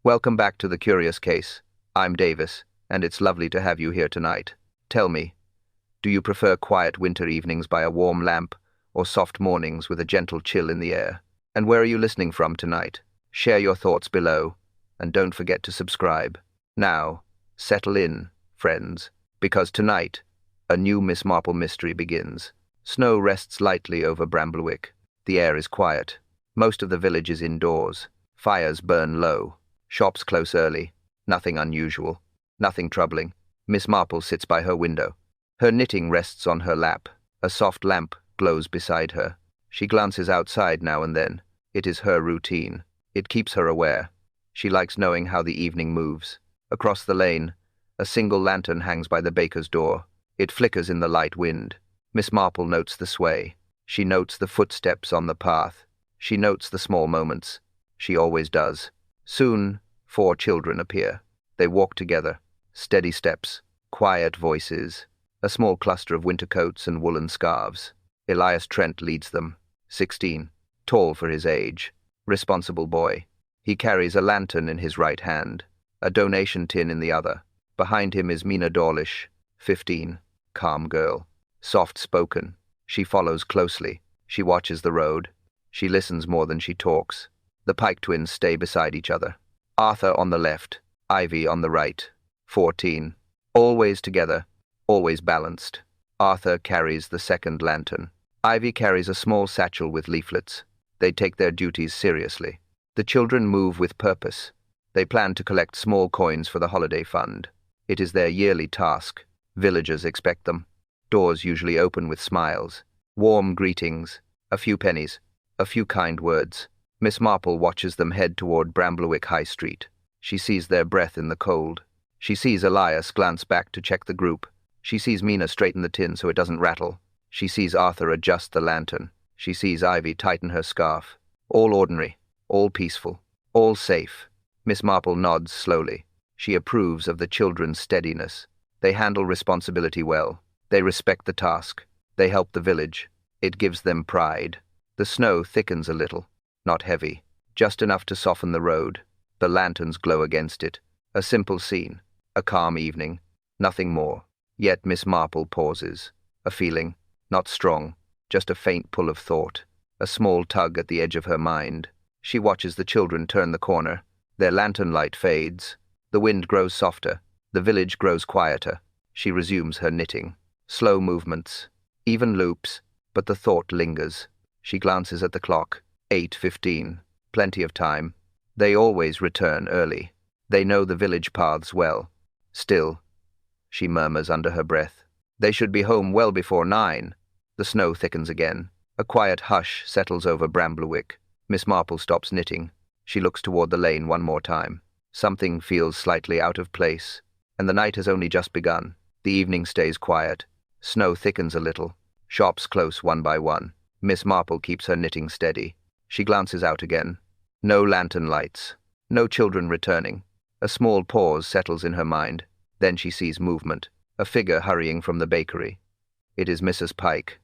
Welcome back to The Curious Case. I'm Davis, and it's lovely to have you here tonight. Tell me, do you prefer quiet winter evenings by a warm lamp or soft mornings with a gentle chill in the air? And where are you listening from tonight? Share your thoughts below, and don't forget to subscribe. Now, settle in, friends, because tonight, a new Miss Marple Mystery begins. Snow rests lightly over Bramblewick. The air is quiet. Most of the village is indoors. Fires burn low. Shops close early. Nothing unusual. Nothing troubling. Miss Marple sits by her window. Her knitting rests on her lap. A soft lamp glows beside her. She glances outside now and then. It is her routine. It keeps her aware. She likes knowing how the evening moves. Across the lane, a single lantern hangs by the baker's door. It flickers in the light wind. Miss Marple notes the sway. She notes the footsteps on the path. She notes the small moments. She always does. Soon, 4 children appear. They walk together. Steady steps. Quiet voices. A small cluster of winter coats and woolen scarves. Elias Trent leads them. 16. Tall for his age. Responsible boy. He carries a lantern in his right hand. A donation tin in the other. Behind him is Mina Dawlish. 15. Calm girl. Soft-spoken. She follows closely. She watches the road. She listens more than she talks. The Pike twins stay beside each other. Arthur on the left, Ivy on the right. 14. Always together, always balanced. Arthur carries the second lantern. Ivy carries a small satchel with leaflets. They take their duties seriously. The children move with purpose. They plan to collect small coins for the holiday fund. It is their yearly task. Villagers expect them. Doors usually open with smiles. Warm greetings. A few pennies. A few kind words. Miss Marple watches them head toward Bramblewick High Street. She sees their breath in the cold. She sees Elias glance back to check the group. She sees Mina straighten the tin so it doesn't rattle. She sees Arthur adjust the lantern. She sees Ivy tighten her scarf. All ordinary. All peaceful. All safe. Miss Marple nods slowly. She approves of the children's steadiness. They handle responsibility well. They respect the task. They help the village. It gives them pride. The snow thickens a little. Not heavy. Just enough to soften the road. The lanterns glow against it. A simple scene. A calm evening. Nothing more. Yet Miss Marple pauses. A feeling. Not strong. Just a faint pull of thought. A small tug at the edge of her mind. She watches the children turn the corner. Their lantern light fades. The wind grows softer. The village grows quieter. She resumes her knitting. Slow movements. Even loops. But the thought lingers. She glances at the clock. 8:15. Plenty of time. They always return early. They know the village paths well. Still, she murmurs under her breath, they should be home well before 9. The snow thickens again. A quiet hush settles over Bramblewick. Miss Marple stops knitting. She looks toward the lane one more time. Something feels slightly out of place, and the night has only just begun. The evening stays quiet. Snow thickens a little. Shops close one by one. Miss Marple keeps her knitting steady. She glances out again. No lantern lights. No children returning. A small pause settles in her mind. Then she sees movement. A figure hurrying from the bakery. It is Mrs. Pike.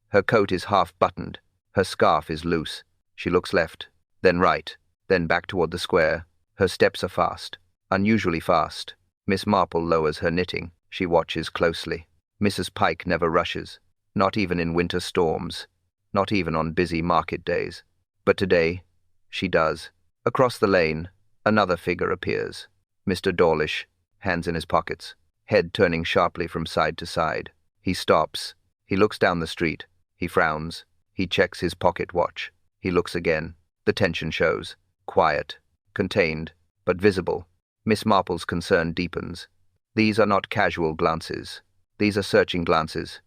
Her coat is half-buttoned. Her scarf is loose. She looks left, then right, then back toward the square. Her steps are fast. Unusually fast. Miss Marple lowers her knitting. She watches closely. Mrs. Pike never rushes. Not even in winter storms. Not even on busy market days. But today, she does. Across the lane, another figure appears. Mr. Dawlish, hands in his pockets, head turning sharply from side to side. He stops. He looks down the street. He frowns. He checks his pocket watch. He looks again. The tension shows. Quiet. Contained. But visible. Miss Marple's concern deepens. These are not casual glances. These are searching glances.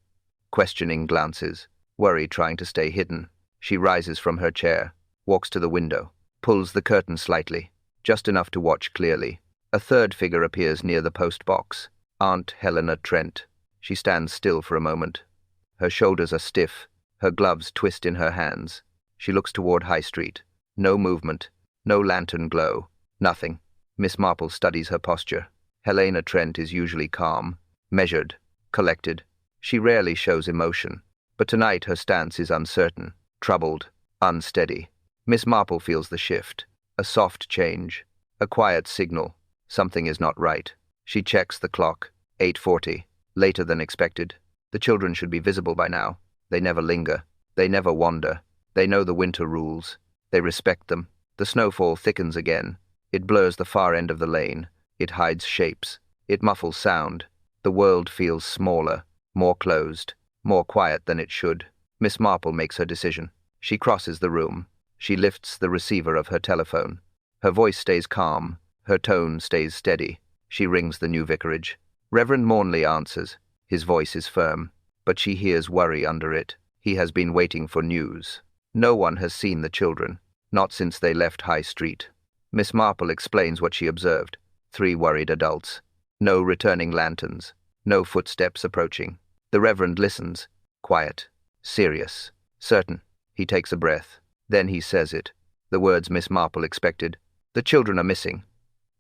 Questioning glances. Worry trying to stay hidden. She rises from her chair, walks to the window, pulls the curtain slightly, just enough to watch clearly. A third figure appears near the post box. Aunt Helena Trent. She stands still for a moment. Her shoulders are stiff. Her gloves twist in her hands. She looks toward High Street. No movement. No lantern glow. Nothing. Miss Marple studies her posture. Helena Trent is usually calm, measured, collected. She rarely shows emotion. But tonight her stance is uncertain, troubled, unsteady. Miss Marple feels the shift, a soft change. A quiet signal. Something is not right. She checks the clock. 8:40. Later than expected. The children should be visible by now. They never linger. They never wander. They know the winter rules. They respect them. The snowfall thickens again. It blurs the far end of the lane. It hides shapes. It muffles sound. The world feels smaller, more closed, more quiet than it should. Miss Marple makes her decision. She crosses the room. She lifts the receiver of her telephone. Her voice stays calm. Her tone stays steady. She rings the new vicarage. Reverend Mornley answers. His voice is firm, but she hears worry under it. He has been waiting for news. No one has seen the children, not since they left High Street. Miss Marple explains what she observed. 3 worried adults. No returning lanterns. No footsteps approaching. The Reverend listens. Quiet. Serious. Certain. He takes a breath. Then he says it. The words Miss Marple expected. The children are missing.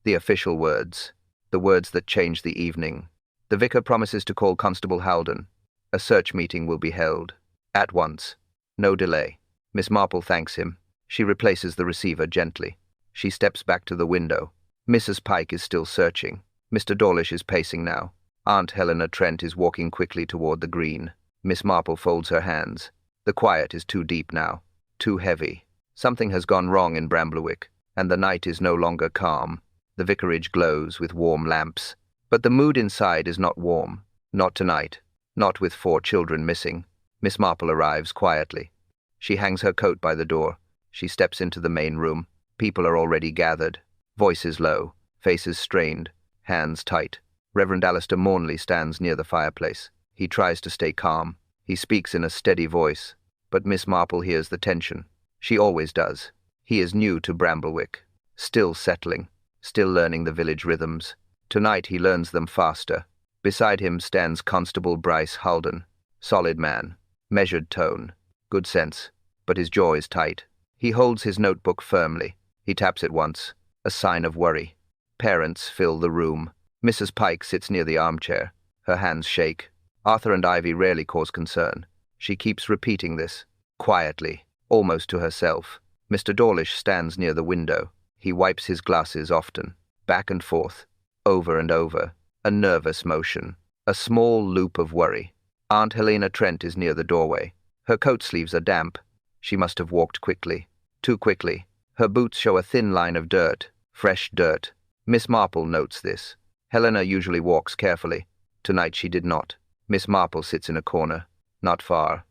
The official words. The words that change the evening. The vicar promises to call Constable Haldon. A search meeting will be held. At once. No delay. Miss Marple thanks him. She replaces the receiver gently. She steps back to the window. Mrs. Pike is still searching. Mr. Dawlish is pacing now. Aunt Helena Trent is walking quickly toward the green. Miss Marple folds her hands. The quiet is too deep now. Too heavy. Something has gone wrong in Bramblewick, and the night is no longer calm. The vicarage glows with warm lamps. But the mood inside is not warm. Not tonight. Not with 4 children missing. Miss Marple arrives quietly. She hangs her coat by the door. She steps into the main room. People are already gathered. Voices low. Faces strained. Hands tight. Reverend Alistair Mornley stands near the fireplace. He tries to stay calm. He speaks in a steady voice. But Miss Marple hears the tension. She always does. He is new to Bramblewick. Still settling. Still learning the village rhythms. Tonight he learns them faster. Beside him stands Constable Bryce Haldon. Solid man. Measured tone. Good sense. But his jaw is tight. He holds his notebook firmly. He taps it once. A sign of worry. Parents fill the room. Mrs. Pike sits near the armchair. Her hands shake. Arthur and Ivy rarely cause concern. She keeps repeating this. Quietly. Almost to herself. Mr. Dawlish stands near the window. He wipes his glasses often. Back and forth. Over and over. A nervous motion. A small loop of worry. Aunt Helena Trent is near the doorway. Her coat sleeves are damp. She must have walked quickly. Too quickly. Her boots show a thin line of dirt. Fresh dirt. Miss Marple notes this. Helena usually walks carefully. Tonight she did not. Miss Marple sits in a corner. Not far.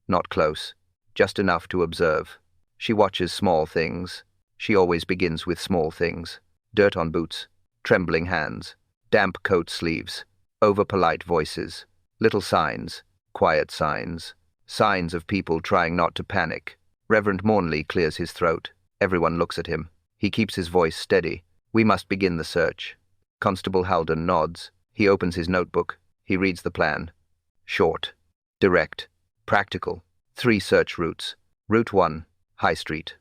Not close. Just enough to observe. She watches small things. She always begins with small things. Dirt on boots. Trembling hands. Damp coat sleeves. Over-polite voices. Little signs. Quiet signs. Signs of people trying not to panic. Reverend Mornley clears his throat. Everyone looks at him. He keeps his voice steady. We must begin the search. Constable Haldon nods. He opens his notebook. He reads the plan. Short. Direct. Practical. 3 search routes. Route 1. High Street.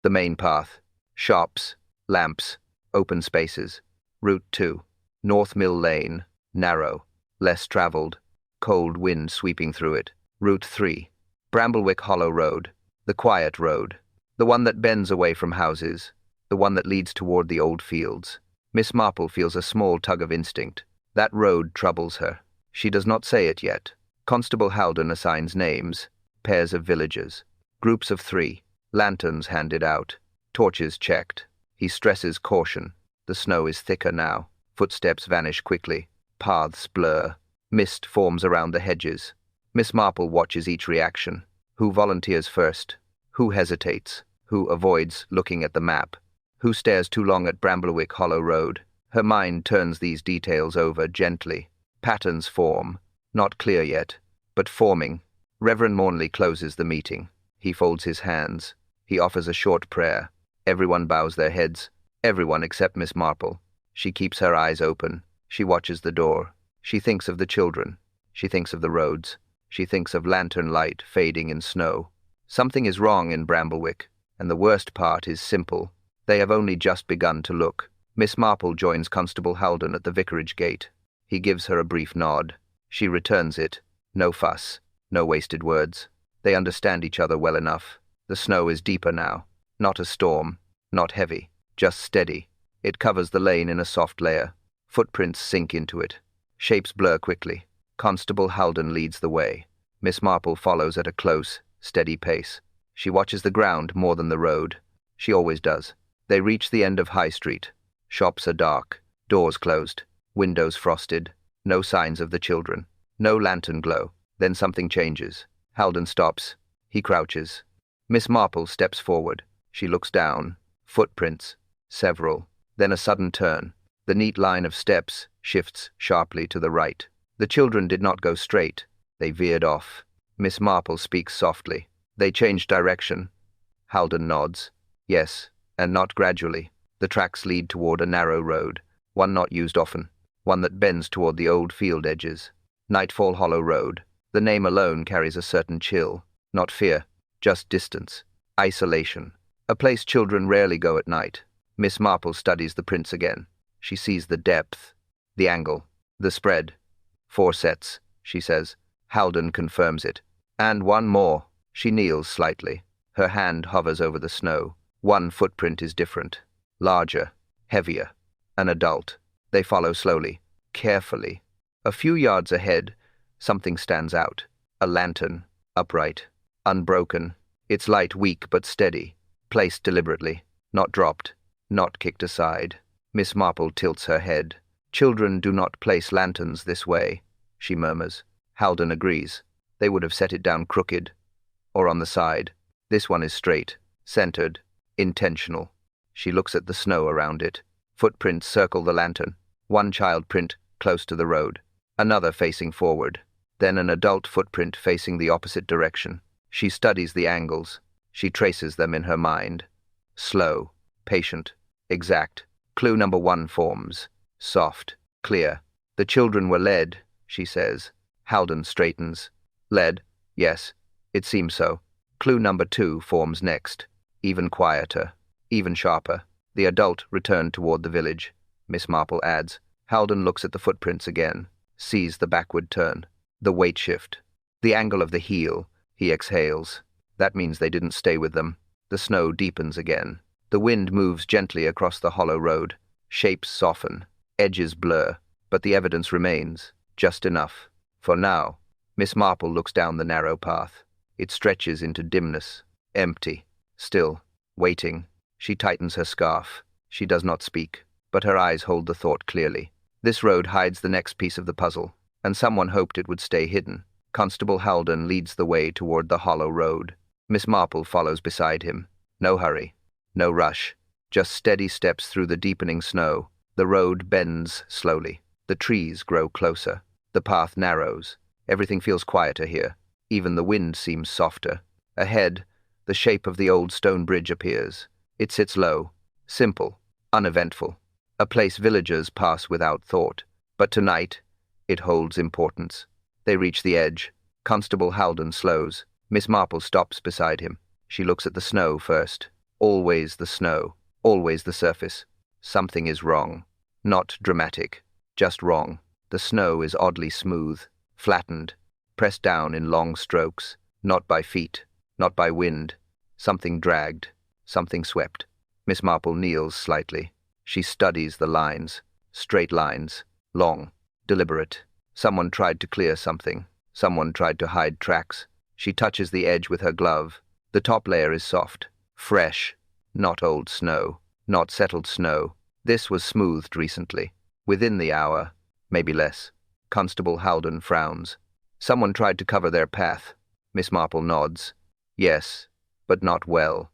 The main path. Shops. Lamps. Open spaces. Route 2. North Mill Lane. Narrow. Less traveled. Cold wind sweeping through it. Route 3. Bramblewick Hollow Road. The quiet road. The one that bends away from houses. The one that leads toward the old fields. Miss Marple feels a small tug of instinct. That road troubles her. She does not say it yet. Constable Haldon assigns names. Pairs of villagers. Groups of 3. Lanterns handed out. Torches checked. He stresses caution. The snow is thicker now. Footsteps vanish quickly. Paths blur. Mist forms around the hedges. Miss Marple watches each reaction. Who volunteers first? Who hesitates? Who avoids looking at the map? Who stares too long at Bramblewick Hollow Road? Her mind turns these details over gently. Patterns form. Not clear yet, but forming. Reverend Mornley closes the meeting. He folds his hands. He offers a short prayer. Everyone bows their heads. Everyone except Miss Marple. She keeps her eyes open. She watches the door. She thinks of the children. She thinks of the roads. She thinks of lantern light fading in snow. Something is wrong in Bramblewick, and the worst part is simple. They have only just begun to look. Miss Marple joins Constable Haldon at the vicarage gate. He gives her a brief nod. She returns it. No fuss. No wasted words. They understand each other well enough. The snow is deeper now. Not a storm. Not heavy. Just steady. It covers the lane in a soft layer. Footprints sink into it. Shapes blur quickly. Constable Haldon leads the way. Miss Marple follows at a close, steady pace. She watches the ground more than the road. She always does. They reach the end of High Street. Shops are dark. Doors closed. Windows frosted. No signs of the children. No lantern glow. Then something changes. Haldon stops. He crouches. Miss Marple steps forward. She looks down. Footprints. Several. Then a sudden turn. The neat line of steps shifts sharply to the right. The children did not go straight. They veered off. Miss Marple speaks softly. They changed direction. Haldon nods. Yes, and not gradually. The tracks lead toward a narrow road, one not used often, one that bends toward the old field edges. Nightfall Hollow Road. The name alone carries a certain chill. Not fear, just distance. Isolation. A place children rarely go at night. Miss Marple studies the prints again. She sees the depth, the angle, the spread. 4 sets, she says. Haldon confirms it. And one more. She kneels slightly. Her hand hovers over the snow. One footprint is different. Larger, heavier. An adult. They follow slowly, carefully. A few yards ahead, something stands out. A lantern, upright, unbroken. Its light weak but steady. Placed deliberately. Not dropped. Not kicked aside. Miss Marple tilts her head. Children do not place lanterns this way, she murmurs. Haldon agrees. They would have set it down crooked, or on the side. This one is straight, centered, intentional. She looks at the snow around it. Footprints circle the lantern. One child print close to the road. Another facing forward. Then an adult footprint facing the opposite direction. She studies the angles. She traces them in her mind. Slow, patient, exact. Clue number 1 forms. Soft, clear. The children were led, she says. Haldon straightens. Led, yes, it seems so. Clue number 2 forms next. Even quieter, even sharper. The adult returned toward the village. Miss Marple adds. Haldon looks at the footprints again. Sees the backward turn. The weight shift. The angle of the heel. He exhales. That means they didn't stay with them. The snow deepens again. The wind moves gently across the hollow road. Shapes soften. Edges blur. But the evidence remains. Just enough. For now. Miss Marple looks down the narrow path. It stretches into dimness. Empty. Still. Waiting. She tightens her scarf. She does not speak. But her eyes hold the thought clearly. This road hides the next piece of the puzzle. And someone hoped it would stay hidden. Constable Haldon leads the way toward the hollow road. Miss Marple follows beside him. No hurry. No rush. Just steady steps through the deepening snow. The road bends slowly. The trees grow closer. The path narrows. Everything feels quieter here. Even the wind seems softer. Ahead, the shape of the old stone bridge appears. It sits low, simple, uneventful. A place villagers pass without thought. But tonight, it holds importance. They reach the edge. Constable Haldon slows. Miss Marple stops beside him. She looks at the snow first. Always the snow. Always the surface. Something is wrong. Not dramatic. Just wrong. The snow is oddly smooth, flattened, pressed down in long strokes. Not by feet. Not by wind. Something dragged. Something swept. Miss Marple kneels slightly. She studies the lines. Straight lines. Long. Deliberate. Someone tried to clear something. Someone tried to hide tracks. She touches the edge with her glove. The top layer is soft. Fresh. Not old snow. Not settled snow. This was smoothed recently. Within the hour. Maybe less. Constable Haldon frowns. Someone tried to cover their path. Miss Marple nods. Yes, but not well.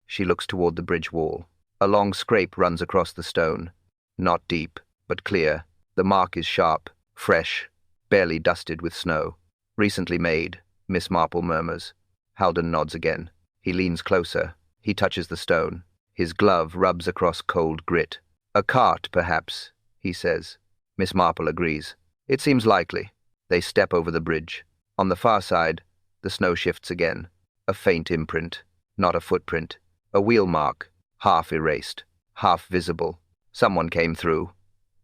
She looks toward the bridge wall. A long scrape runs across the stone. Not deep, but clear. The mark is sharp, fresh, barely dusted with snow. Recently made, Miss Marple murmurs. Haldon nods again. He leans closer. He touches the stone. His glove rubs across cold grit. A cart, perhaps, he says. Miss Marple agrees. It seems likely. They step over the bridge. On the far side, the snow shifts again. A faint imprint. Not a footprint. A wheel mark. Half erased. Half visible. Someone came through,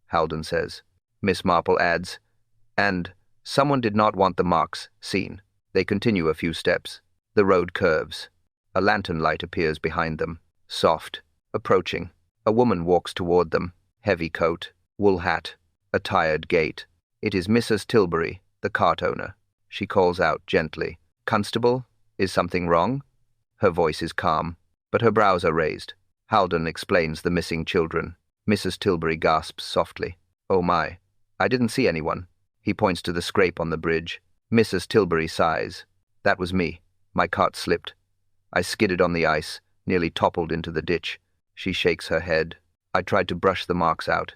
Haldon says. Miss Marple adds, and someone did not want the marks seen. They continue a few steps. The road curves. A lantern light appears behind them. Soft. Approaching. A woman walks toward them, heavy coat, wool hat, a tired gait. It is Mrs. Tilbury, the cart owner. She calls out gently, "Constable, is something wrong?" Her voice is calm, but her brows are raised. Haldon explains the missing children. Mrs. Tilbury gasps softly, "Oh my, I didn't see anyone." He points to the scrape on the bridge. Mrs. Tilbury sighs. "That was me. My cart slipped. I skidded on the ice, nearly toppled into the ditch." She shakes her head. "I tried to brush the marks out.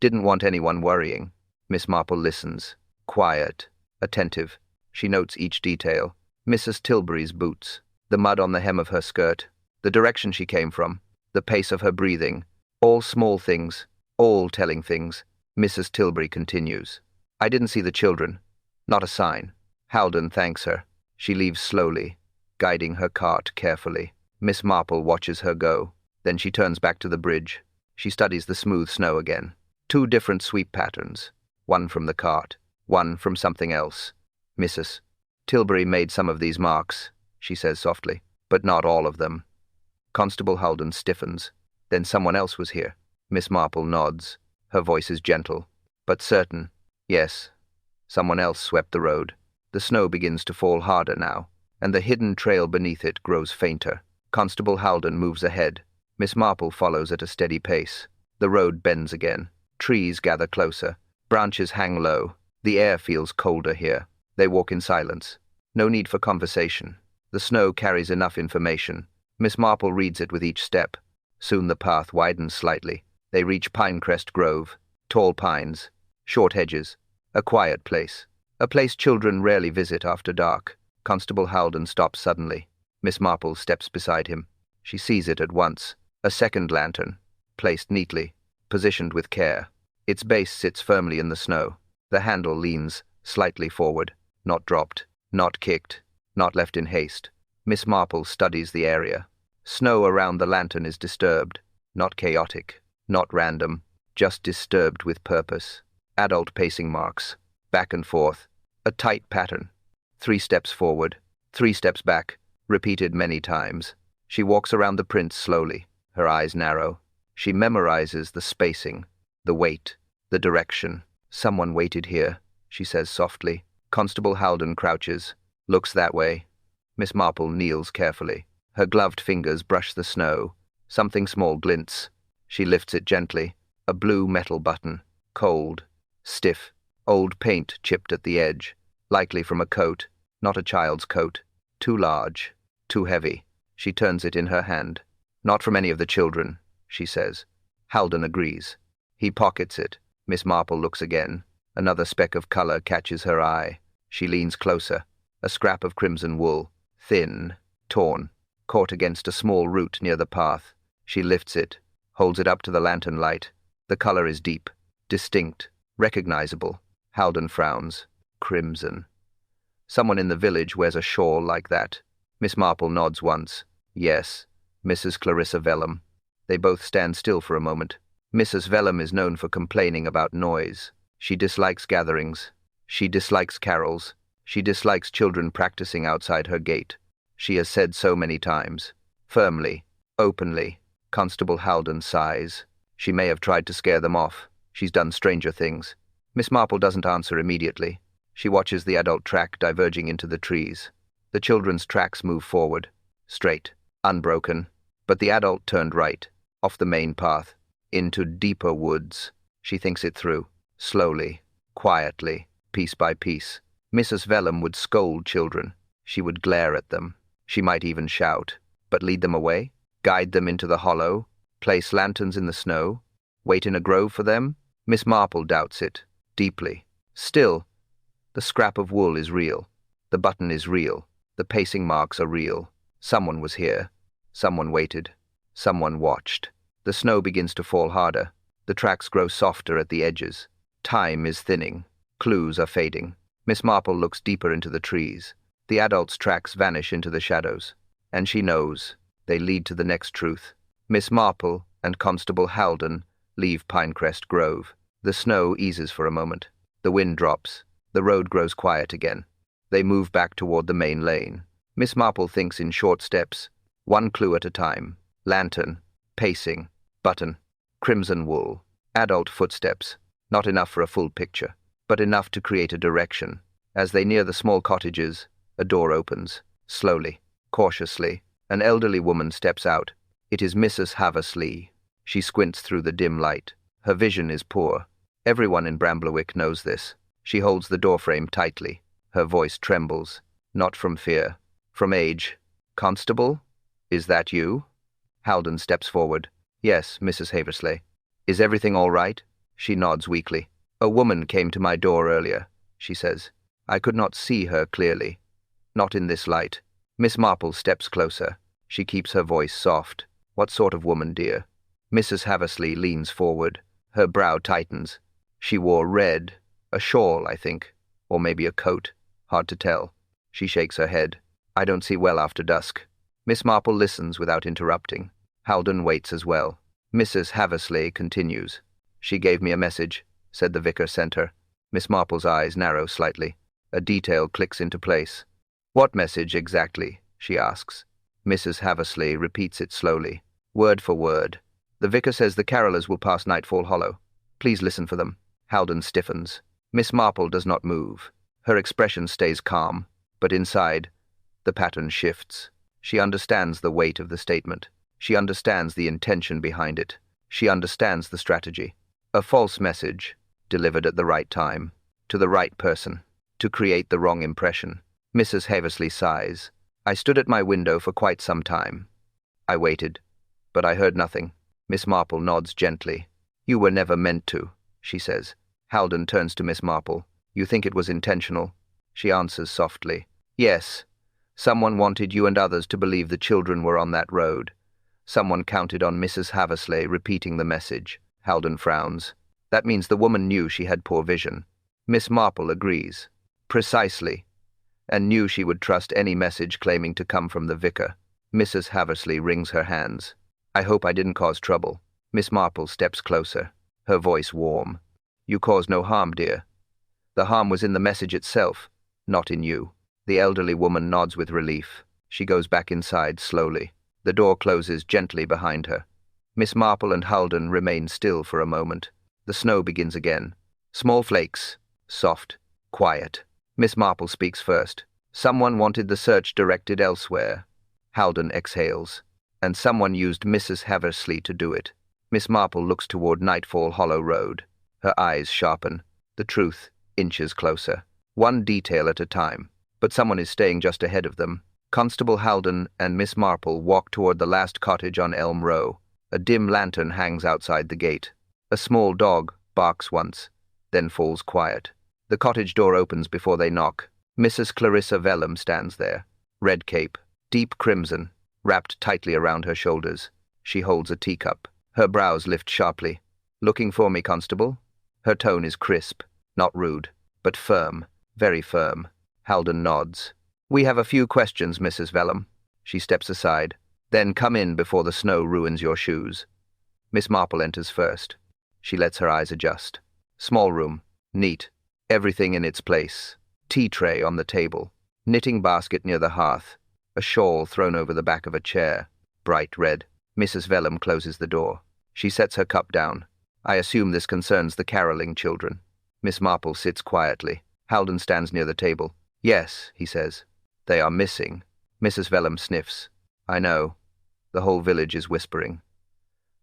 Didn't want anyone worrying." Miss Marple listens, quiet, attentive. She notes each detail. Mrs. Tilbury's boots, the mud on the hem of her skirt, the direction she came from, the pace of her breathing, all small things, all telling things. Mrs. Tilbury continues, "I didn't see the children. Not a sign." Haldon thanks her. She leaves slowly, guiding her cart carefully. Miss Marple watches her go. Then she turns back to the bridge. She studies the smooth snow again. 2 different sweep patterns. One from the cart, one from something else. "Mrs. Tilbury made some of these marks," she says softly, "but not all of them." Constable Haldon stiffens. "Then someone else was here." Miss Marple nods. Her voice is gentle, but certain. "Yes, someone else swept the road." The snow begins to fall harder now, and the hidden trail beneath it grows fainter. Constable Haldon moves ahead. Miss Marple follows at a steady pace. The road bends again. Trees gather closer. Branches hang low. The air feels colder here. They walk in silence. No need for conversation. The snow carries enough information. Miss Marple reads it with each step. Soon the path widens slightly. They reach Pinecrest Grove. Tall pines, short hedges, a quiet place. A place children rarely visit after dark. Constable Haldon stops suddenly. Miss Marple steps beside him. She sees it at once. A second lantern, placed neatly, positioned with care. Its base sits firmly in the snow. The handle leans slightly forward, not dropped, not kicked, not left in haste. Miss Marple studies the area. Snow around the lantern is disturbed, not chaotic, not random, just disturbed with purpose. Adult pacing marks, back and forth, a tight pattern. 3 steps forward, 3 steps back, repeated many times. She walks around the prints slowly, her eyes narrow. She memorizes the spacing, the weight, the direction. "Someone waited here," she says softly. Constable Haldon crouches, looks that way. Miss Marple kneels carefully. Her gloved fingers brush the snow. Something small glints. She lifts it gently. A blue metal button. Cold. Stiff. Old paint chipped at the edge. Likely from a coat. Not a child's coat. Too large. Too heavy. She turns it in her hand. "Not from any of the children," she says. Haldon agrees. He pockets it. Miss Marple looks again. Another speck of color catches her eye. She leans closer. A scrap of crimson wool. Thin. Torn. Caught against a small root near the path. She lifts it. Holds it up to the lantern light. The color is deep. Distinct. Recognizable. Haldon frowns. Crimson. "Someone in the village wears a shawl like that." Miss Marple nods once. "Yes, Mrs. Clarissa Vellum." They both stand still for a moment. Mrs. Vellum is known for complaining about noise. She dislikes gatherings. She dislikes carols. She dislikes children practicing outside her gate. She has said so many times. Firmly, openly. Constable Haldon sighs. She may have tried to scare them off. She's done stranger things. Miss Marple doesn't answer immediately. She watches the adult track diverging into the trees. The children's tracks move forward, straight, unbroken. But the adult turned right, off the main path, into deeper woods. She thinks it through, slowly, quietly, piece by piece. Mrs. Vellum would scold children. She would glare at them. She might even shout. But lead them away? Guide them into the hollow? Place lanterns in the snow? Wait in a grove for them? Miss Marple doubts it, deeply. Still, the scrap of wool is real. The button is real. The pacing marks are real. Someone was here. Someone waited. Someone watched. The snow begins to fall harder. The tracks grow softer at the edges. Time is thinning. Clues are fading. Miss Marple looks deeper into the trees. The adult's tracks vanish into the shadows. And she knows. They lead to the next truth. Miss Marple and Constable Haldon leave Pinecrest Grove. The snow eases for a moment. The wind drops. The road grows quiet again. They move back toward the main lane. Miss Marple thinks in short steps, one clue at a time. Lantern, pacing, button. Crimson wool. Adult footsteps. Not enough for a full picture, but enough to create a direction. As they near the small cottages, a door opens. Slowly, cautiously, an elderly woman steps out. It is Mrs. Haversley. She squints through the dim light. Her vision is poor. Everyone in Bramblewick knows this. She holds the doorframe tightly. Her voice trembles. Not from fear. From age. "Constable? Is that you?" Haldon steps forward. "Yes, Mrs. Haversley. Is everything all right?" She nods weakly. "A woman came to my door earlier," she says. "I could not see her clearly. Not in this light." Miss Marple steps closer. She keeps her voice soft. "What sort of woman, dear?" Mrs. Haversley leans forward. Her brow tightens. She wore red. A shawl, I think. Or maybe a coat. Hard to tell. She shakes her head. "I don't see well after dusk." Miss Marple listens without interrupting. Haldon waits as well. Mrs. Haversley continues. "She gave me a message," said the vicar sent her. Miss Marple's eyes narrow slightly. A detail clicks into place. "What message exactly?" she asks. Mrs. Haversley repeats it slowly, word for word. "The vicar says the carolers will pass Nightfall Hollow. Please listen for them." Haldon stiffens. Miss Marple does not move. Her expression stays calm, but inside, the pattern shifts. She understands the weight of the statement. She understands the intention behind it. She understands the strategy. A false message, delivered at the right time, to the right person, to create the wrong impression. Mrs. Haversley sighs. "I stood at my window for quite some time. I waited, but I heard nothing." Miss Marple nods gently. "You were never meant to," she says. Haldon turns to Miss Marple. "You think it was intentional?" She answers softly. "Yes. Someone wanted you and others to believe the children were on that road. Someone counted on Mrs. Haversley repeating the message." Haldon frowns. "That means the woman knew she had poor vision." Miss Marple agrees. "Precisely. And knew she would trust any message claiming to come from the vicar." Mrs. Haversley wrings her hands. "I hope I didn't cause trouble." Miss Marple steps closer, her voice warm. "You caused no harm, dear. The harm was in the message itself, not in you." The elderly woman nods with relief. She goes back inside slowly. The door closes gently behind her. Miss Marple and Haldon remain still for a moment. The snow begins again. Small flakes, soft, quiet. Miss Marple speaks first. "Someone wanted the search directed elsewhere." Haldon exhales. "And someone used Mrs. Haversley to do it." Miss Marple looks toward Nightfall Hollow Road. Her eyes sharpen. The truth inches closer. One detail at a time. But someone is staying just ahead of them. Constable Haldon and Miss Marple walk toward the last cottage on Elm Row. A dim lantern hangs outside the gate. A small dog barks once, then falls quiet. The cottage door opens before they knock. Mrs. Clarissa Vellum stands there. Red cape, deep crimson, wrapped tightly around her shoulders. She holds a teacup. Her brows lift sharply. "Looking for me, Constable?" Her tone is crisp, not rude, but firm, very firm. Haldon nods. "We have a few questions, Mrs. Vellum." She steps aside. "Then come in before the snow ruins your shoes." Miss Marple enters first. She lets her eyes adjust. Small room, neat, everything in its place. Tea tray on the table, knitting basket near the hearth, a shawl thrown over the back of a chair, bright red. Mrs. Vellum closes the door. She sets her cup down. "I assume this concerns the caroling children." Miss Marple sits quietly. Haldon stands near the table. "Yes," he says. "They are missing." Mrs. Vellum sniffs. "I know. The whole village is whispering.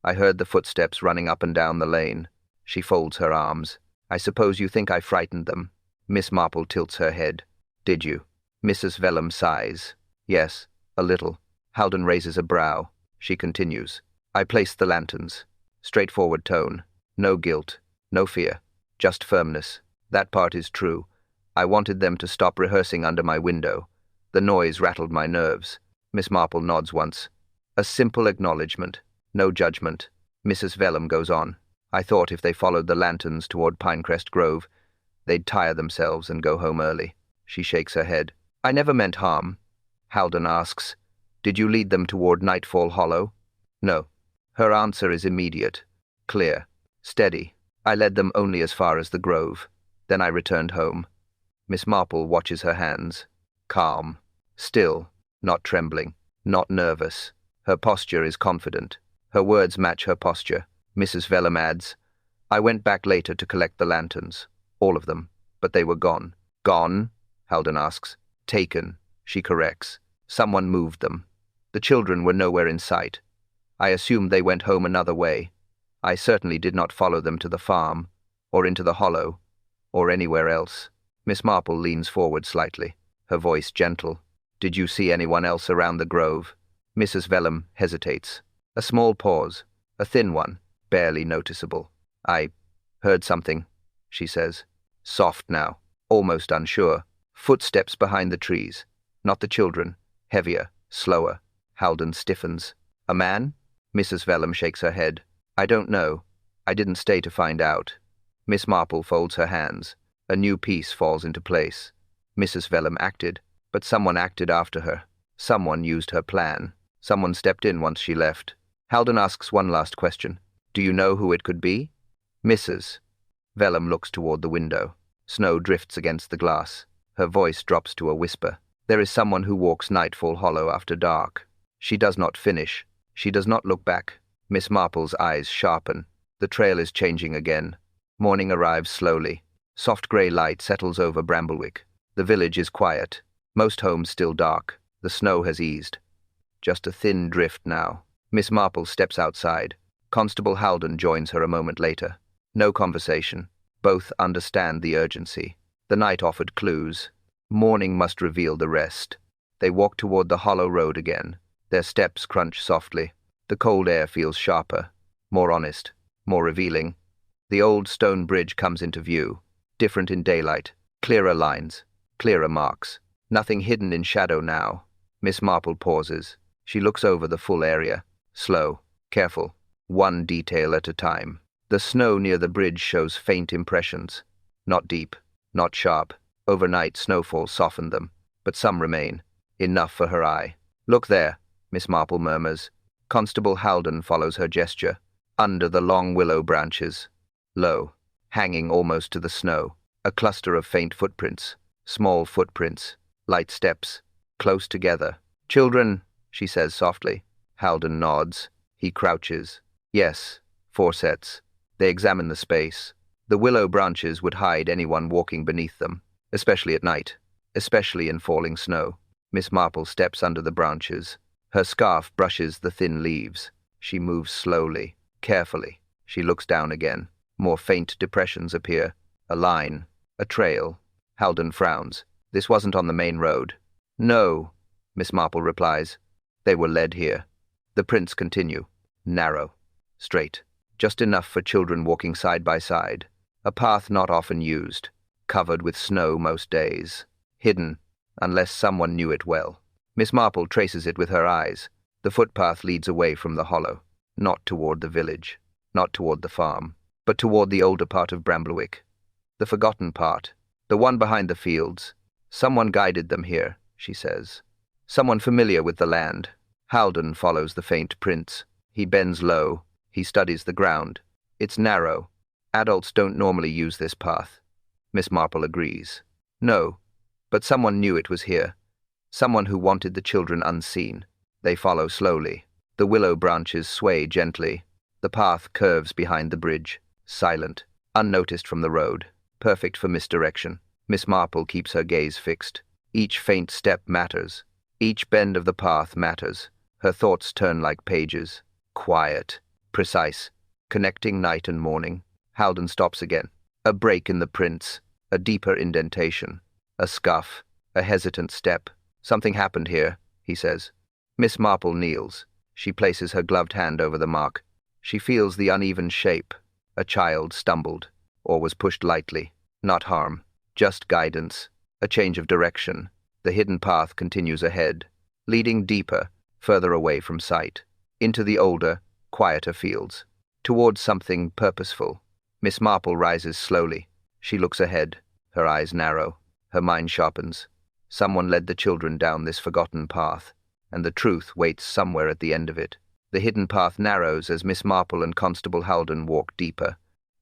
I heard the footsteps running up and down the lane." She folds her arms. "I suppose you think I frightened them." Miss Marple tilts her head. "Did you?" Mrs. Vellum sighs. "Yes, a little." Haldon raises a brow. She continues. "I placed the lanterns." Straightforward tone. No guilt, no fear, just firmness. "That part is true. I wanted them to stop rehearsing under my window. The noise rattled my nerves." Miss Marple nods once. A simple acknowledgement. No judgment. Mrs. Vellum goes on. "I thought if they followed the lanterns toward Pinecrest Grove, they'd tire themselves and go home early." She shakes her head. "I never meant harm." Haldon asks, "Did you lead them toward Nightfall Hollow?" "No." Her answer is immediate, clear, steady. "I led them only as far as the grove. Then I returned home." Miss Marple watches her hands. Calm. Still. Not trembling. Not nervous. Her posture is confident. Her words match her posture. Mrs. Vellum adds, I went back later to collect the lanterns. All of them. But they were gone. Gone? Haldon asks. Taken, she corrects. Someone moved them. The children were nowhere in sight. I assumed they went home another way. I certainly did not follow them to the farm, or into the hollow, or anywhere else. Miss Marple leans forward slightly, her voice gentle. Did you see anyone else around the grove? Mrs. Vellum hesitates. A small pause, a thin one, barely noticeable. I heard something, she says. Soft now, almost unsure. Footsteps behind the trees. Not the children. Heavier, slower. Haldon stiffens. A man? Mrs. Vellum shakes her head. I don't know. I didn't stay to find out. Miss Marple folds her hands. A new piece falls into place. Mrs. Vellum acted, but someone acted after her. Someone used her plan. Someone stepped in once she left. Haldon asks one last question. Do you know who it could be? Mrs. Vellum looks toward the window. Snow drifts against the glass. Her voice drops to a whisper. There is someone who walks Nightfall Hollow after dark. She does not finish. She does not look back. Miss Marple's eyes sharpen. The trail is changing again. Morning arrives slowly. Soft grey light settles over Bramblewick. The village is quiet. Most homes still dark. The snow has eased. Just a thin drift now. Miss Marple steps outside. Constable Haldon joins her a moment later. No conversation. Both understand the urgency. The night offered clues. Morning must reveal the rest. They walk toward the hollow road again. Their steps crunch softly. The cold air feels sharper, more honest, more revealing. The old stone bridge comes into view. Different in daylight. Clearer lines. Clearer marks. Nothing hidden in shadow now. Miss Marple pauses. She looks over the full area. Slow. Careful. One detail at a time. The snow near the bridge shows faint impressions. Not deep. Not sharp. Overnight snowfall softened them. But some remain. Enough for her eye. Look there, Miss Marple murmurs. Constable Haldon follows her gesture. Under the long willow branches. Low. Hanging almost to the snow. A cluster of faint footprints. Small footprints. Light steps. Close together. Children, she says softly. Haldon nods. He crouches. Yes. 4 sets. They examine the space. The willow branches would hide anyone walking beneath them, especially at night, especially in falling snow. Miss Marple steps under the branches. Her scarf brushes the thin leaves. She moves slowly, carefully. She looks down again. More faint depressions appear. A line. A trail. Haldon frowns. This wasn't on the main road. No, Miss Marple replies. They were led here. The prints continue. Narrow. Straight. Just enough for children walking side by side. A path not often used. Covered with snow most days. Hidden, unless someone knew it well. Miss Marple traces it with her eyes. The footpath leads away from the hollow. Not toward the village. Not toward the farm. But toward the older part of Bramblewick. The forgotten part. The one behind the fields. Someone guided them here, she says. Someone familiar with the land. Haldon follows the faint prints. He bends low. He studies the ground. It's narrow. Adults don't normally use this path. Miss Marple agrees. No, but someone knew it was here. Someone who wanted the children unseen. They follow slowly. The willow branches sway gently. The path curves behind the bridge. Silent. Unnoticed from the road. Perfect for misdirection. Miss Marple keeps her gaze fixed. Each faint step matters. Each bend of the path matters. Her thoughts turn like pages. Quiet. Precise. Connecting night and morning. Haldon stops again. A break in the prints. A deeper indentation. A scuff. A hesitant step. Something happened here, he says. Miss Marple kneels. She places her gloved hand over the mark. She feels the uneven shape. A child stumbled, or was pushed lightly. Not harm. Just guidance. A change of direction. The hidden path continues ahead, leading deeper, further away from sight. Into the older, quieter fields. Towards something purposeful. Miss Marple rises slowly. She looks ahead. Her eyes narrow. Her mind sharpens. Someone led the children down this forgotten path, and the truth waits somewhere at the end of it. The hidden path narrows as Miss Marple and Constable Haldon walk deeper.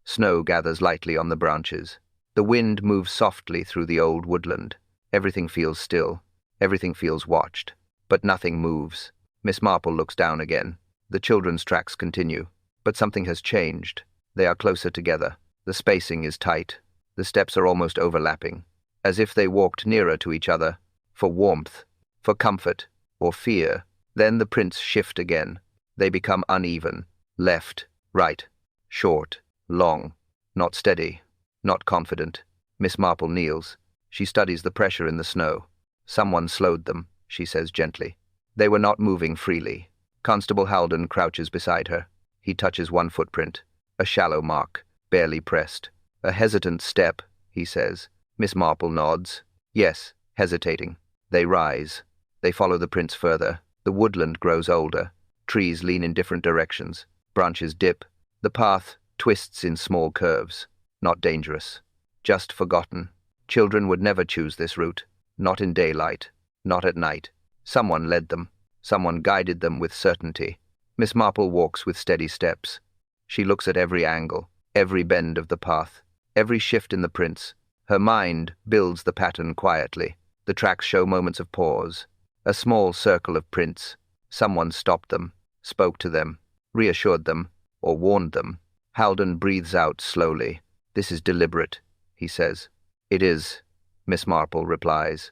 Snow gathers lightly on the branches. The wind moves softly through the old woodland. Everything feels still. Everything feels watched. But nothing moves. Miss Marple looks down again. The children's tracks continue. But something has changed. They are closer together. The spacing is tight. The steps are almost overlapping, as if they walked nearer to each other, for warmth, for comfort, or fear. Then the prints shift again. They become uneven. Left, right, short, long, not steady, not confident. Miss Marple kneels. She studies the pressure in the snow. Someone slowed them, she says gently. They were not moving freely. Constable Haldon crouches beside her. He touches one footprint, a shallow mark, barely pressed. A hesitant step, he says. Miss Marple nods. Yes, hesitating. They rise. They follow the prints further. The woodland grows older. Trees lean in different directions. Branches dip. The path twists in small curves. Not dangerous. Just forgotten. Children would never choose this route. Not in daylight. Not at night. Someone led them. Someone guided them with certainty. Miss Marple walks with steady steps. She looks at every angle, every bend of the path, every shift in the prints. Her mind builds the pattern quietly. The tracks show moments of pause. A small circle of prints. Someone stopped them, spoke to them, reassured them, or warned them. Haldon breathes out slowly. This is deliberate, he says. It is, Miss Marple replies.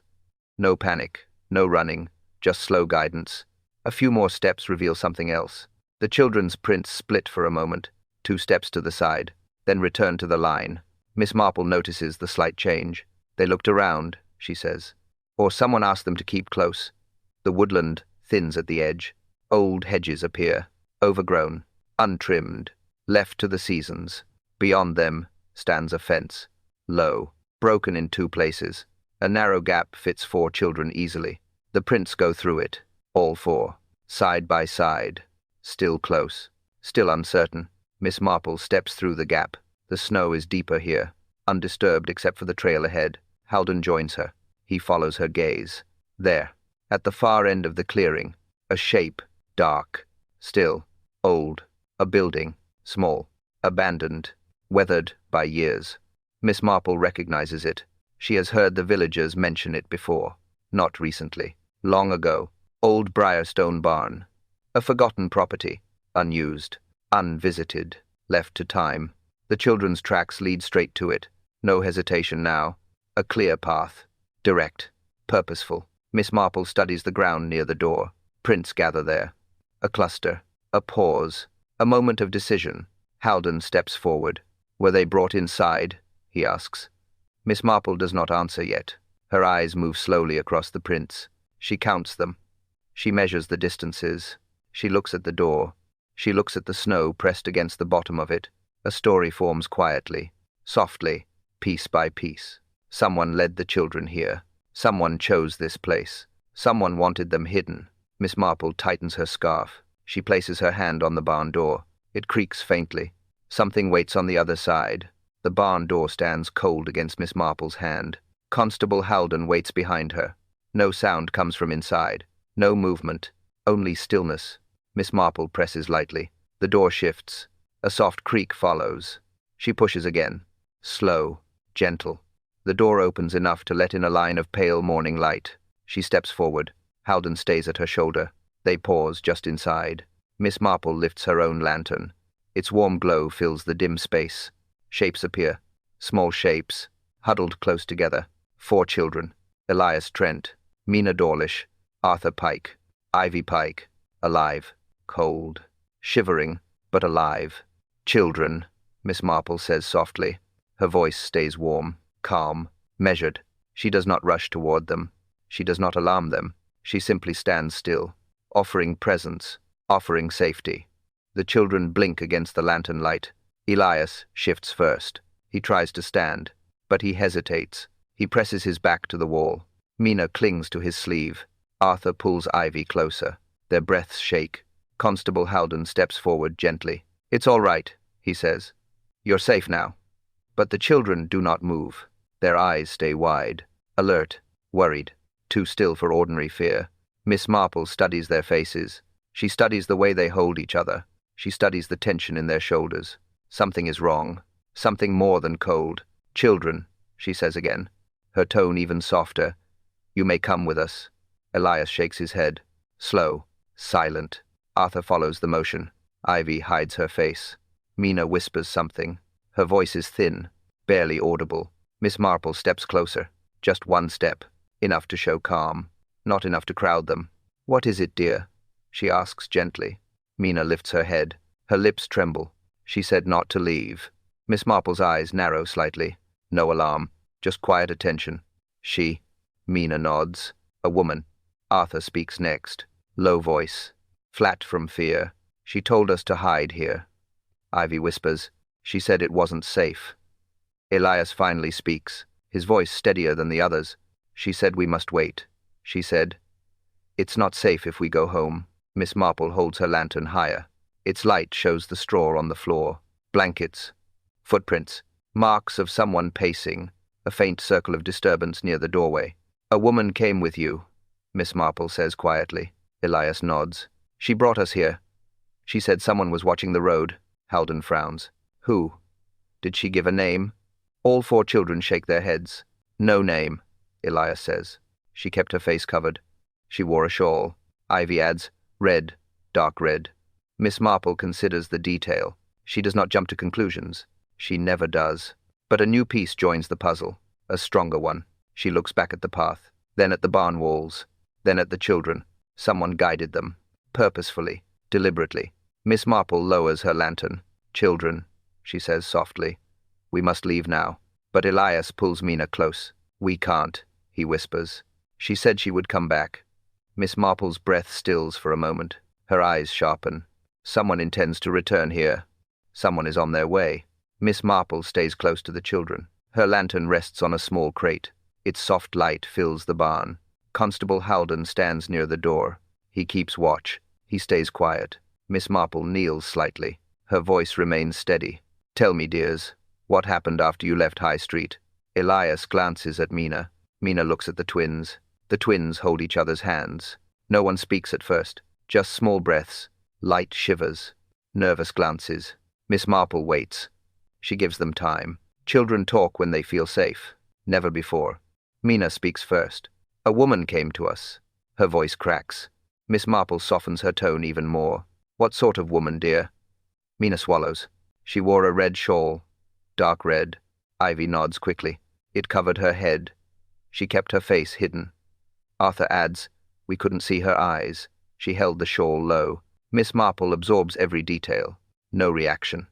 No panic, no running, just slow guidance. A few more steps reveal something else. The children's prints split for a moment, 2 steps to the side, then return to the line. Miss Marple notices the slight change. They looked around, she says. Or someone asked them to keep close. The woodland thins at the edge. Old hedges appear, overgrown, untrimmed, left to the seasons. Beyond them stands a fence, low, broken in 2 places. A narrow gap fits 4 children easily. The prints go through it, all 4, side by side, still close, still uncertain. Miss Marple steps through the gap. The snow is deeper here, undisturbed except for the trail ahead. Haldon joins her. He follows her gaze. There, at the far end of the clearing, a shape, dark, still, old, a building, small, abandoned, weathered by years. Miss Marple recognizes it. She has heard the villagers mention it before. Not recently. Long ago. Old Briarstone barn. A forgotten property. Unused. Unvisited. Left to time. The children's tracks lead straight to it. No hesitation now. A clear path. Direct. Purposeful. Miss Marple studies the ground near the door. Prints gather there. A cluster. A pause. A moment of decision. Haldon steps forward. Were they brought inside? He asks. Miss Marple does not answer yet. Her eyes move slowly across the prints. She counts them. She measures the distances. She looks at the door. She looks at the snow pressed against the bottom of it. A story forms quietly, softly, piece by piece. Someone led the children here. Someone chose this place. Someone wanted them hidden. Miss Marple tightens her scarf. She places her hand on the barn door. It creaks faintly. Something waits on the other side. The barn door stands cold against Miss Marple's hand. Constable Haldon waits behind her. No sound comes from inside. No movement. Only stillness. Miss Marple presses lightly. The door shifts. A soft creak follows. She pushes again. Slow. Gentle. The door opens enough to let in a line of pale morning light. She steps forward. Haldon stays at her shoulder. They pause just inside. Miss Marple lifts her own lantern. Its warm glow fills the dim space. Shapes appear. Small shapes, huddled close together. 4 children. Elias Trent, Mina Dawlish, Arthur Pike, Ivy Pike. Alive. Cold. Shivering, but alive. Children, Miss Marple says softly. Her voice stays warm, calm, measured. She does not rush toward them. She does not alarm them. She simply stands still, offering presence, offering safety. The children blink against the lantern light. Elias shifts first. He tries to stand, but he hesitates. He presses his back to the wall. Mina clings to his sleeve. Arthur pulls Ivy closer. Their breaths shake. Constable Haldon steps forward gently. It's all right, he says. You're safe now. But the children do not move. Their eyes stay wide, alert, worried, too still for ordinary fear. Miss Marple studies their faces. She studies the way they hold each other. She studies the tension in their shoulders. Something is wrong. Something more than cold. Children, she says again, her tone even softer. You may come with us. Elias shakes his head. Slow, silent. Arthur follows the motion. Ivy hides her face. Mina whispers something. Her voice is thin, barely audible. Miss Marple steps closer. Just one step. Enough to show calm. Not enough to crowd them. "What is it, dear?" she asks gently. Mina lifts her head. Her lips tremble. She said not to leave. Miss Marple's eyes narrow slightly. No alarm. Just quiet attention. "She." Mina nods. "A woman." Arthur speaks next. Low voice. Flat from fear. "She told us to hide here." Ivy whispers. "She said it wasn't safe." Elias finally speaks, his voice steadier than the others. "She said we must wait. She said, 'It's not safe if we go home.'" Miss Marple holds her lantern higher. Its light shows the straw on the floor. Blankets. Footprints. Marks of someone pacing. A faint circle of disturbance near the doorway. "A woman came with you," Miss Marple says quietly. Elias nods. "She brought us here. She said someone was watching the road." Haldon frowns. "Who? Did she give a name?" All 4 children shake their heads. "No name," Elias says. "She kept her face covered. She wore a shawl." Ivy adds, "Red, dark red." Miss Marple considers the detail. She does not jump to conclusions. She never does. But a new piece joins the puzzle, a stronger one. She looks back at the path, then at the barn walls, then at the children. Someone guided them, purposefully, deliberately. Miss Marple lowers her lantern. "Children," she says softly. "We must leave now." But Elias pulls Mina close. "We can't," he whispers. "She said she would come back." Miss Marple's breath stills for a moment. Her eyes sharpen. Someone intends to return here. Someone is on their way. Miss Marple stays close to the children. Her lantern rests on a small crate. Its soft light fills the barn. Constable Haldon stands near the door. He keeps watch. He stays quiet. Miss Marple kneels slightly. Her voice remains steady. "Tell me, dears, what happened after you left High Street?" Elias glances at Mina. Mina looks at the twins. The twins hold each other's hands. No one speaks at first. Just small breaths, light shivers, nervous glances. Miss Marple waits. She gives them time. Children talk when they feel safe. Never before. Mina speaks first. "A woman came to us." Her voice cracks. Miss Marple softens her tone even more. "What sort of woman, dear?" Mina swallows. "She wore a red shawl." "Dark red." Ivy nods quickly. "It covered her head. She kept her face hidden." Arthur adds, "We couldn't see her eyes. She held the shawl low." Miss Marple absorbs every detail. No reaction.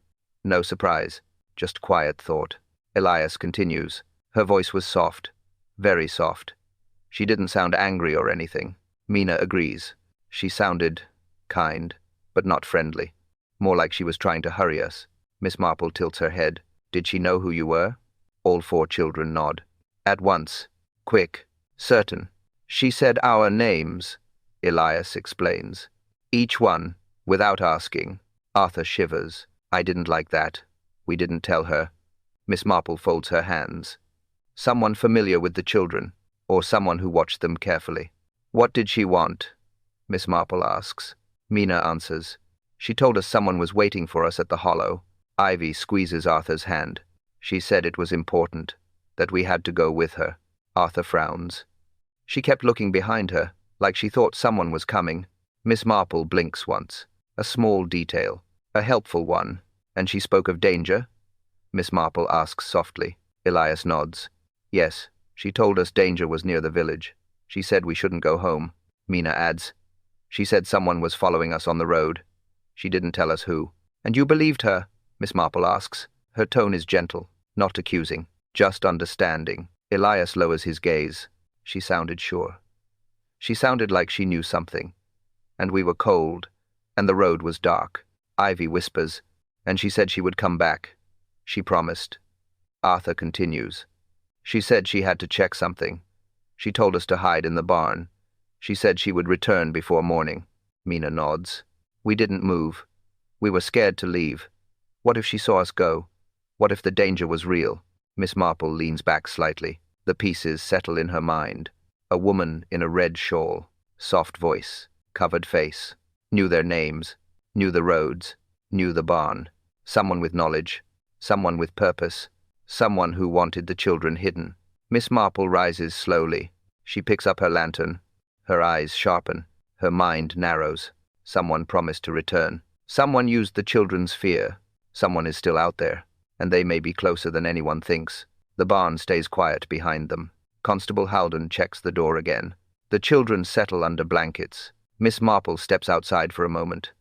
No surprise. Just quiet thought. Elias continues. Her voice was soft. Very soft. She didn't sound angry or anything. Mina agrees. She sounded kind, but not friendly. More like she was trying to hurry us. Miss Marple tilts her head. "Did she know who you were?" All 4 children nod. "At once. Quick. Certain. She said our names," Elias explains. "Each one, without asking." Arthur shivers. "I didn't like that. We didn't tell her." Miss Marple folds her hands. "Someone familiar with the children, or someone who watched them carefully." "What did she want?" Miss Marple asks. Mina answers. "She told us someone was waiting for us at the hollow." Ivy squeezes Arthur's hand. "She said it was important, that we had to go with her." Arthur frowns. "She kept looking behind her, like she thought someone was coming." Miss Marple blinks once. A small detail. A helpful one. "And she spoke of danger?" Miss Marple asks softly. Elias nods. "Yes, she told us danger was near the village. She said we shouldn't go home." Mina adds. "She said someone was following us on the road. She didn't tell us who." "And you believed her?" Miss Marple asks. Her tone is gentle, not accusing, just understanding. Elias lowers his gaze. She sounded sure. She sounded like she knew something. "And we were cold, and the road was dark." Ivy whispers, "And she said she would come back. She promised." Arthur continues. "She said she had to check something. She told us to hide in the barn. She said she would return before morning." Mina nods. "We didn't move. We were scared to leave. What if she saw us go? What if the danger was real?" Miss Marple leans back slightly. The pieces settle in her mind. A woman in a red shawl, soft voice, covered face. Knew their names, knew the roads, knew the barn. Someone with knowledge, someone with purpose, someone who wanted the children hidden. Miss Marple rises slowly. She picks up her lantern. Her eyes sharpen. Her mind narrows. Someone promised to return. Someone used the children's fear. Someone is still out there, and they may be closer than anyone thinks. The barn stays quiet behind them. Constable Haldon checks the door again. The children settle under blankets. Miss Marple steps outside for a moment.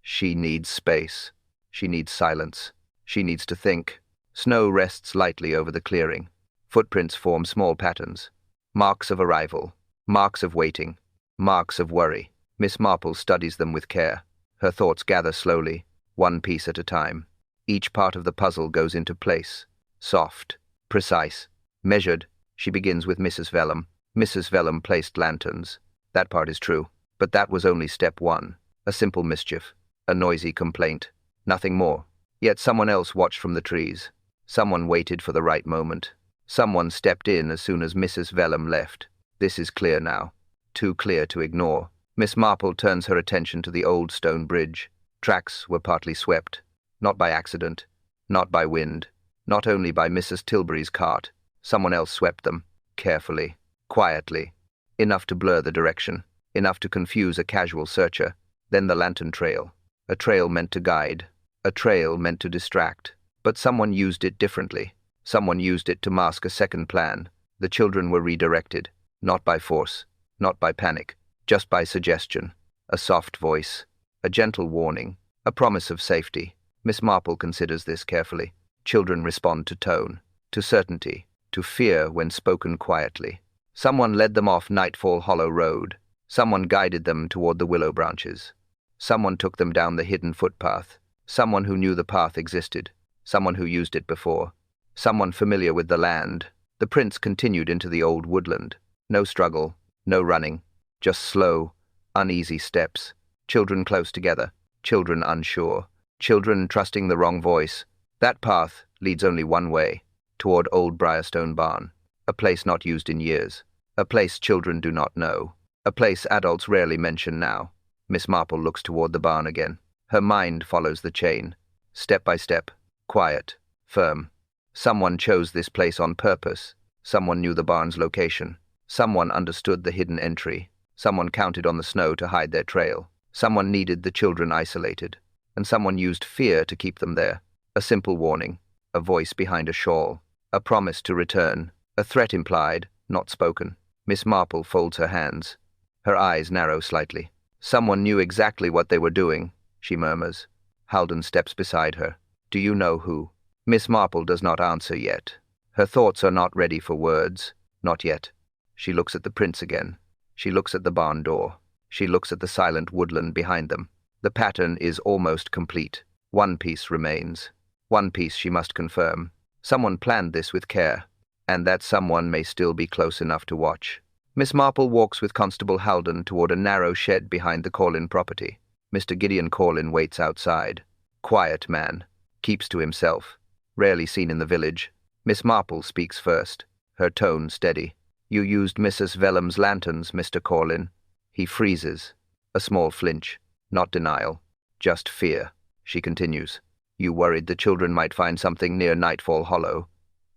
She needs space. She needs silence. She needs to think. Snow rests lightly over the clearing. Footprints form small patterns. Marks of arrival. Marks of waiting. Marks of worry. Miss Marple studies them with care. Her thoughts gather slowly, one piece at a time. Each part of the puzzle goes into place. Soft, precise, measured. She begins with Mrs. Vellum. Mrs. Vellum placed lanterns. That part is true. But that was only step one. A simple mischief. A noisy complaint. Nothing more. Yet someone else watched from the trees. Someone waited for the right moment. Someone stepped in as soon as Mrs. Vellum left. This is clear now. Too clear to ignore. Miss Marple turns her attention to the old stone bridge. Tracks were partly swept. Not by accident. Not by wind. Not only by Mrs. Tilbury's cart. Someone else swept them. Carefully. Quietly. Enough to blur the direction. Enough to confuse a casual searcher. Then the lantern trail. A trail meant to guide. A trail meant to distract. But someone used it differently. Someone used it to mask a second plan. The children were redirected. Not by force. Not by panic. Just by suggestion. A soft voice. A gentle warning. A promise of safety. Miss Marple considers this carefully. Children respond to tone. To certainty. To fear when spoken quietly. Someone led them off Nightfall Hollow Road. Someone guided them toward the willow branches. Someone took them down the hidden footpath. Someone who knew the path existed. Someone who used it before. Someone familiar with the land. The prince continued into the old woodland. No struggle. No running. Just slow, uneasy steps. Children close together. Children unsure. Children trusting the wrong voice. That path leads only one way. Toward Old Briarstone Barn. A place not used in years. A place children do not know. A place adults rarely mention now. Miss Marple looks toward the barn again. Her mind follows the chain. Step by step. Quiet. Firm. Someone chose this place on purpose. Someone knew the barn's location. Someone understood the hidden entry. Someone counted on the snow to hide their trail. Someone needed the children isolated. And someone used fear to keep them there. A simple warning. A voice behind a shawl. A promise to return. A threat implied, not spoken. Miss Marple folds her hands. Her eyes narrow slightly. Someone knew exactly what they were doing, she murmurs. Haldon steps beside her. Do you know who? Miss Marple does not answer yet. Her thoughts are not ready for words. Not yet. She looks at the prince again. She looks at the barn door. She looks at the silent woodland behind them. The pattern is almost complete. One piece remains. One piece she must confirm. Someone planned this with care, and that someone may still be close enough to watch. Miss Marple walks with Constable Haldon toward a narrow shed behind the Corlin property. Mr. Gideon Corlin waits outside. Quiet man. Keeps to himself. Rarely seen in the village. Miss Marple speaks first. Her tone steady. You used Mrs. Vellum's lanterns, Mr. Corlin. He freezes. A small flinch. Not denial. Just fear. She continues. You worried the children might find something near Nightfall Hollow.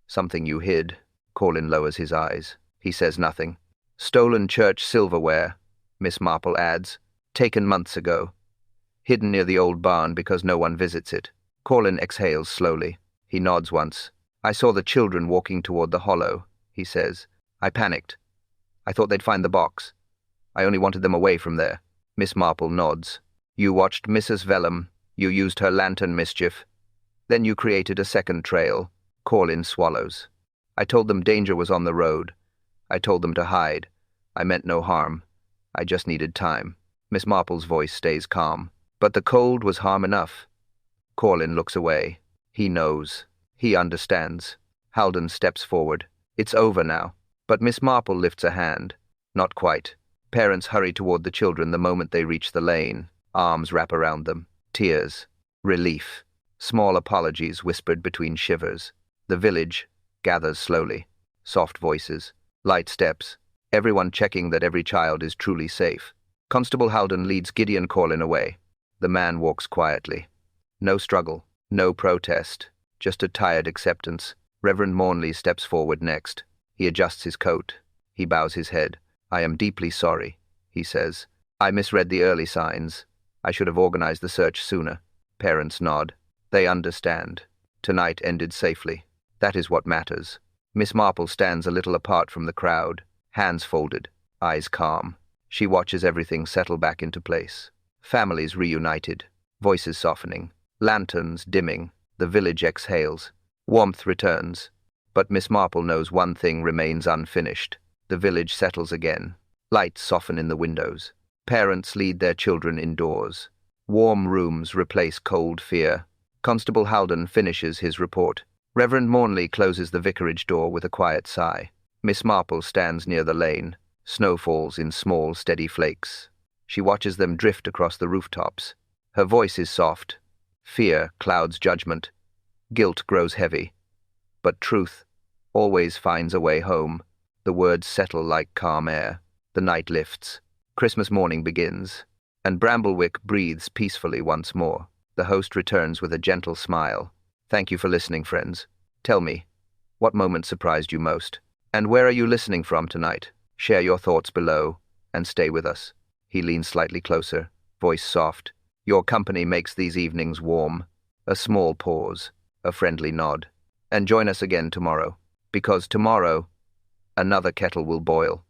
Something you hid. Corlin lowers his eyes. He says nothing. Stolen church silverware, Miss Marple adds. Taken months ago. Hidden near the old barn because no one visits it. Corlin exhales slowly. He nods once. I saw the children walking toward the hollow, he says. I panicked. I thought they'd find the box. I only wanted them away from there. Miss Marple nods. You watched Mrs. Vellum. You used her lantern mischief. Then you created a second trail. Corlin swallows. I told them danger was on the road. I told them to hide. I meant no harm. I just needed time. Miss Marple's voice stays calm. But the cold was harm enough. Corlin looks away. He knows. He understands. Haldon steps forward. It's over now. But Miss Marple lifts a hand. Not quite. Parents hurry toward the children the moment they reach the lane. Arms wrap around them. Tears. Relief. Small apologies whispered between shivers. The village gathers slowly. Soft voices. Light steps. Everyone checking that every child is truly safe. Constable Haldon leads Gideon Corlin away. The man walks quietly. No struggle. No protest. Just a tired acceptance. Reverend Mornley steps forward next. He adjusts his coat. He bows his head. I am deeply sorry, he says. I misread the early signs. I should have organized the search sooner. Parents nod. They understand. Tonight ended safely. That is what matters. Miss Marple stands a little apart from the crowd, hands folded, eyes calm. She watches everything settle back into place. Families reunited, voices softening, lanterns dimming, the village exhales. Warmth returns. But Miss Marple knows one thing remains unfinished. The village settles again. Lights soften in the windows. Parents lead their children indoors. Warm rooms replace cold fear. Constable Haldon finishes his report. Reverend Mornley closes the vicarage door with a quiet sigh. Miss Marple stands near the lane. Snow falls in small, steady flakes. She watches them drift across the rooftops. Her voice is soft. Fear clouds judgment. Guilt grows heavy. But truth always finds a way home. The words settle like calm air. The night lifts. Christmas morning begins. And Bramblewick breathes peacefully once more. The host returns with a gentle smile. Thank you for listening, friends. Tell me, what moment surprised you most? And where are you listening from tonight? Share your thoughts below, and stay with us. He leans slightly closer, voice soft. Your company makes these evenings warm. A small pause, a friendly nod. And join us again tomorrow, because tomorrow, another kettle will boil.